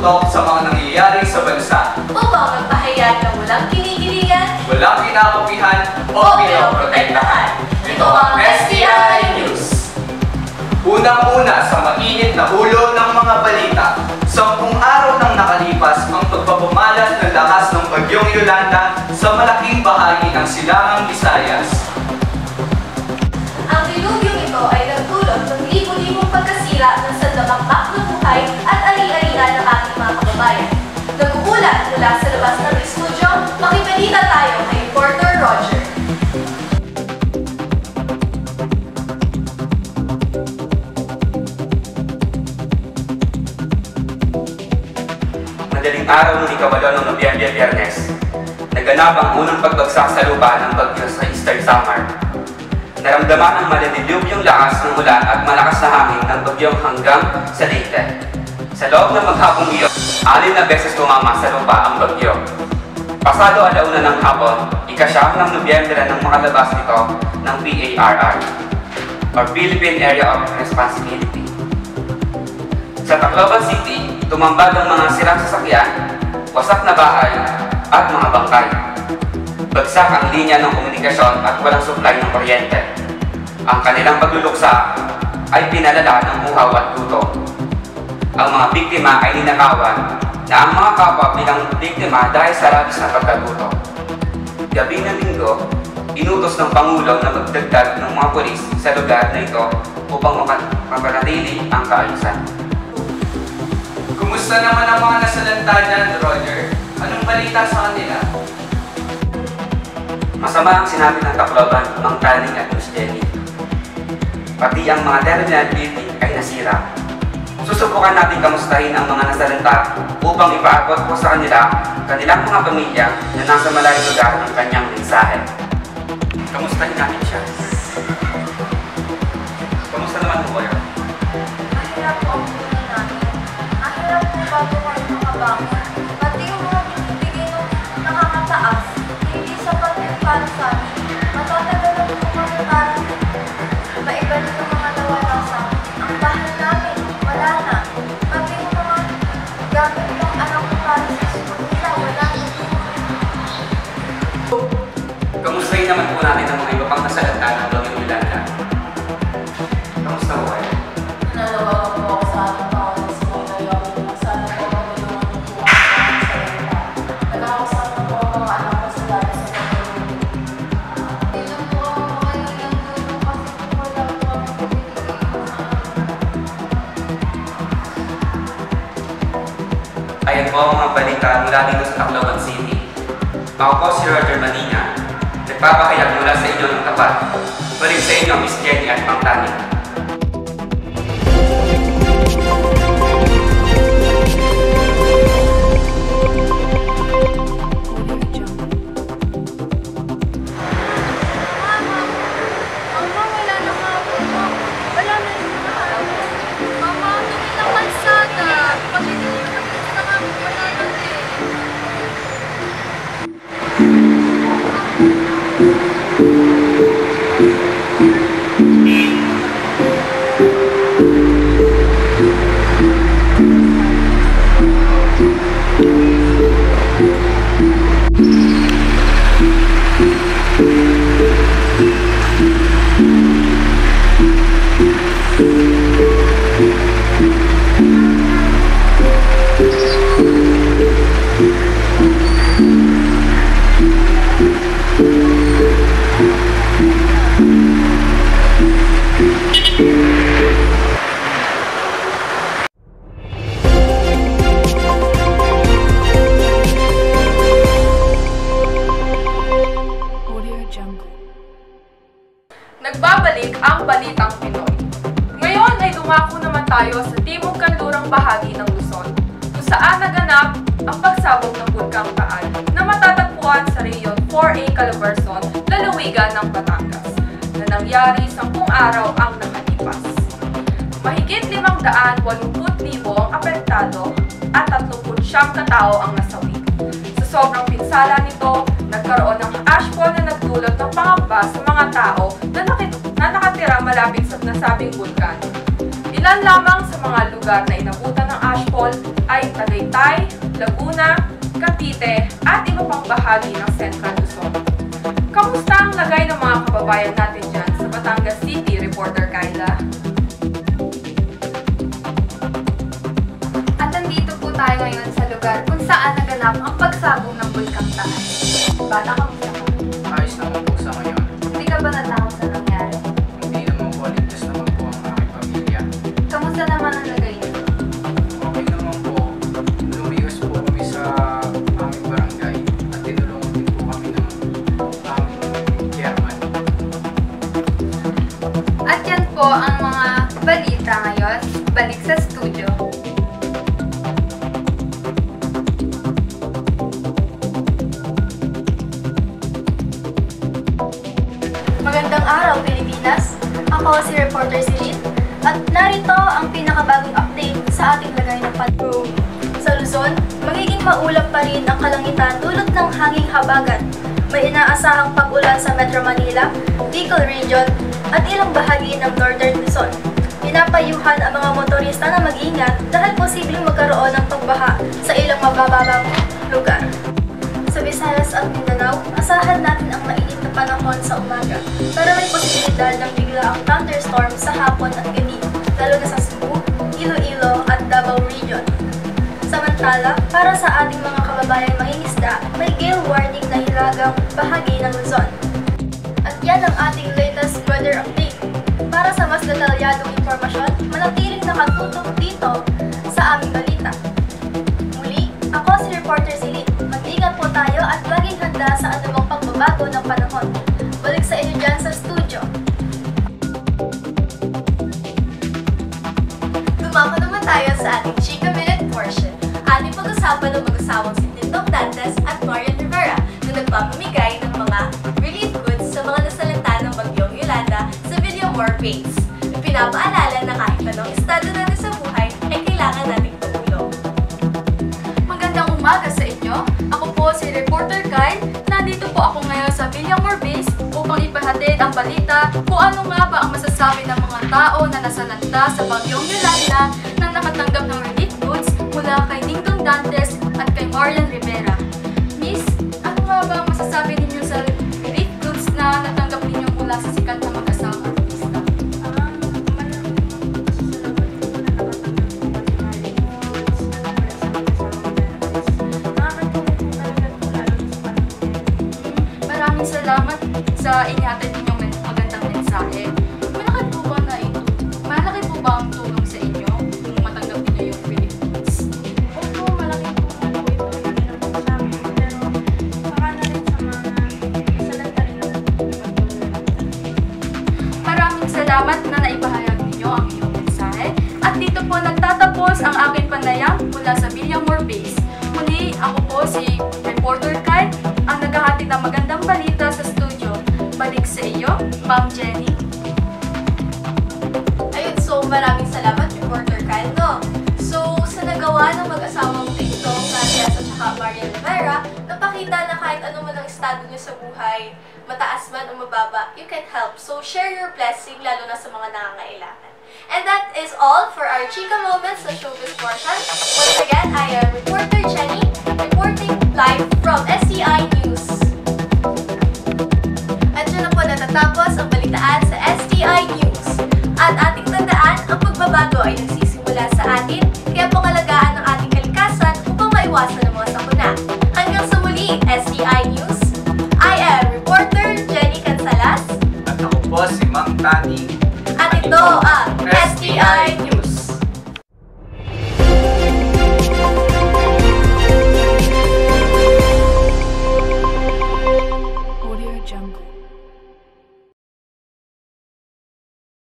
tutok sa mga nangyayari sa bansa. Upang magpahayag ng walang kinikilingan, Walang kinakapihan o pinoprotektahan. Ito ang STI News. Unang-una sa mainit na ulo ng mga balita. 10 araw nang nakalipas ang pagpapumalas ng lakas ng bagyong Yolanda sa malaking bahagi ng Silangang Visayas. ang dilubyong ito ay nagdulot ng libo-libong pagkasira ng sandamakmak na buhay at ari-arian ng ating mga kababayan. Nag-uulat mula sa labas ng estudyo, makibalita tayo kay reporter Roger. Madaling araw ng ikawalo ng Nobyembre Biyernes, naganap ang unang pagbagsak sa lupa ng bagyo sa Eastern Samar. Naramdaman ang maladilubyong lakas ng ulan at malakas na hangin ng bagyong hanggang sa Leyte. Sa loob ng maghapong iyon, 6 na beses tumama sa lupa ang bagyo. Pasado 1:00 ng hapon, ika-9 ng Nobyembre nang makalabas nito ng PARR, or Philippine Area of Responsibility. Sa Tacloban City, tumambad ang mga sirang sasakyan, wasak na bahay, at mga bangkay. Bagsak ang linya ng komunikasyon at walang supply ng kuryente. Ang kanilang pagluluksa ay pinalala ng uhaw at gutom. Ang mga biktima ay ninakawan na ang mga kapwa bilang biktima dahil sa labis na pagkagutom. Gabi ng Linggo, inutos ng Pangulo na magdagdag ng mga pulis sa lugar na ito upang mapanatili ang kaayusan. Kumusta naman ang mga nasalanta dyan, Roger? Anong balita sa kanila? Masama ang sinabi ng Tacloban, Mang Taning at Miss Jenny. Pati ang mga terminal building ay nasira. Susubukan natin kamustahin ang mga nasalanta upang ipaabot po sa kanilang mga pamilya na nasa malayong lugar ng kanyang mensahe. Kamustahin natin siya. Kamusta naman po kayo? Mahirap po ang buhay namin. Mahirap po bago kayo makabangon. Pati yung mga binibigay ng nakakataas, hindi sapat yung para sa amin. Matatagalan po kami para maibalik ang mga nawalasan. Ang bahay namin, wala na. Pati yung mga gamit ng anak ko para sa school nila, wala na. Kamustahin naman po natin ang mga iba pang nasalanta ng Bagyong Yolanda. Kamusta po kayo? Nanawagan po ako sa ating pangalan sa mga layawin na sana po matulungan niyo po ang mga salita. Nagkakausap na po ang mga anak ko sa dati sa pagkakulong. Hindi lang po ako makailang tulong kasi po wala po ang pinibigay ng mga Ayan po ang mga balita mula dito sa Tacloban City. Ako po si Roger Manina, nagpapahayag mula sa inyo ng tapat. Balik sa inyo, Miss Jenny at Mang Taning. Mama, wala na nga po. Wala na yung mga hapon. Mama, hindi na kalsada. Pag hindi na nga po, wala na din. Nagbabalik ang Balitang Pinoy. Ngayon ay dumako naman tayo sa timog kanlurang bahagi ng Luzon, kung saan naganap ang pagsabog ng Bulkang Taal na matatagpuan sa Reyon 4A Calabarzon, lalawigan ng Batangas, na nangyari 10 araw ang nakalipas. Mahigit 580,000 ang apektado at 39 katao ang nasawi. Sa sobrang pinsala nito, nagkaroon ng ashfall na nagdulot ng pangamba sa mga tao na nakatira malapit sa nasabing bulkan. Ilan lamang sa mga lugar na inabutan ng ashfall ay Tagaytay, Laguna, Cavite at iba pang bahagi ng Central Luzon. Kamusta ang lagay ng mga kababayan natin dyan sa Batangas City, Reporter Kyla? At nandito po tayo ngayon sa lugar kung saan naganap ang pagsabog ng Bulkang Taal. Bata, kamusta ka? Ayos naman po sa ngayon. Hindi ka ba natakot sa nangyari? Hindi naman po, ligtas naman po ang aking pamilya. Kamusta naman ang lagay nito? Okay naman po, lumiwas po kami sa aming barangay at tinulungan din po kami ng aming chairman. At yan po ang mga balita ngayon. Balik sa studio. Magandang araw, Pilipinas! Ako si Reporter Celine at narito ang pinakabagong update sa ating lagay ng panahon. Sa Luzon, magiging maulap pa rin ang kalangitan dulot ng hanging habagat. May inaasahang pag-ulan sa Metro Manila, Bicol Region at ilang bahagi ng Northern Luzon. Pinapayuhan ang mga motorista na mag-ingat dahil posibleng magkaroon ng pagbaha sa ilang mabababang lugar. Sa Visayas at Mindanao, asahan natin ang mainit na panahon sa umaga, pero may posibilidad ng biglaang thunderstorm sa hapon at gabi, lalo na sa Cebu, Iloilo at Davao Region. Samantala, para sa ating mga kababayang mangingisda, may gale warning na hilagang bahagi ng Luzon. At yan ang ating latest weather update. Para sa mas detalyadong impormasyon, manatiling nakatutok dito sa aming balita. Muli, ako si Reporter Celine. Mag-ingat po tayo at laging handa sa anumang pagbabago ng panahon. Balik sa inyo dyan sa studio. Dumako naman tayo sa ating Chika Minute portion. Ating pag-usapan ng mag-asawang si Tindog Dantes at Marian Rivera na nagpapamigay ng mga relief goods sa mga nasalanta ng bagyong Yolanda sa Villamor Base. Pinapaalala na kahit anong estado natin sa buhay ay kailangan nating tumulong. Magandang umaga sa inyo. Ako po si Reporter Kyle. Nandito po ako ngayon sa Villamor Base upang ipahatid ang balita kung ano nga ba ang masasabi ng mga tao na nasalanta sa bagyong Yolanda nang nakatanggap ng relief goods mula kay Dingdong Dantes at kay Marian Rivera. Miss, ano nga ba ang masasabi ninyo sa relief goods na natanggap ninyo mula sa sikat na mag-asawang artista? Maraming salamat sa inihatid ninyong magandang mensahe. Malaki po ba ang tulong sa inyo kung matanggap ninyo yung relief goods? Opo, malaki po ito yung sa amin. Pero baka na rin sa mga salanta rin naman. Maraming salamat na naipahayag ninyo ang iyong mensahe. At dito po nagtatapos ang aking panayam mula sa Villamor Base. Muli, ako po si Reporter Kyle, ang naghahatid ng magandang balita sa studio. Balik sa iyo, Ma'am Jenny. Ayun, so maraming salamat, Reporter Kyle, no? So, sa nagawa ng mag-asawang Tindog Dantes at saka Marian Rivera, napakita na kahit ano man ang estado nyo sa buhay, mataas man o mababa, you can help. So, share your blessing, lalo na sa mga nangangailangan. And that is all for our Chika Moments sa Showbiz portion. Once again, I am Reporter Jenny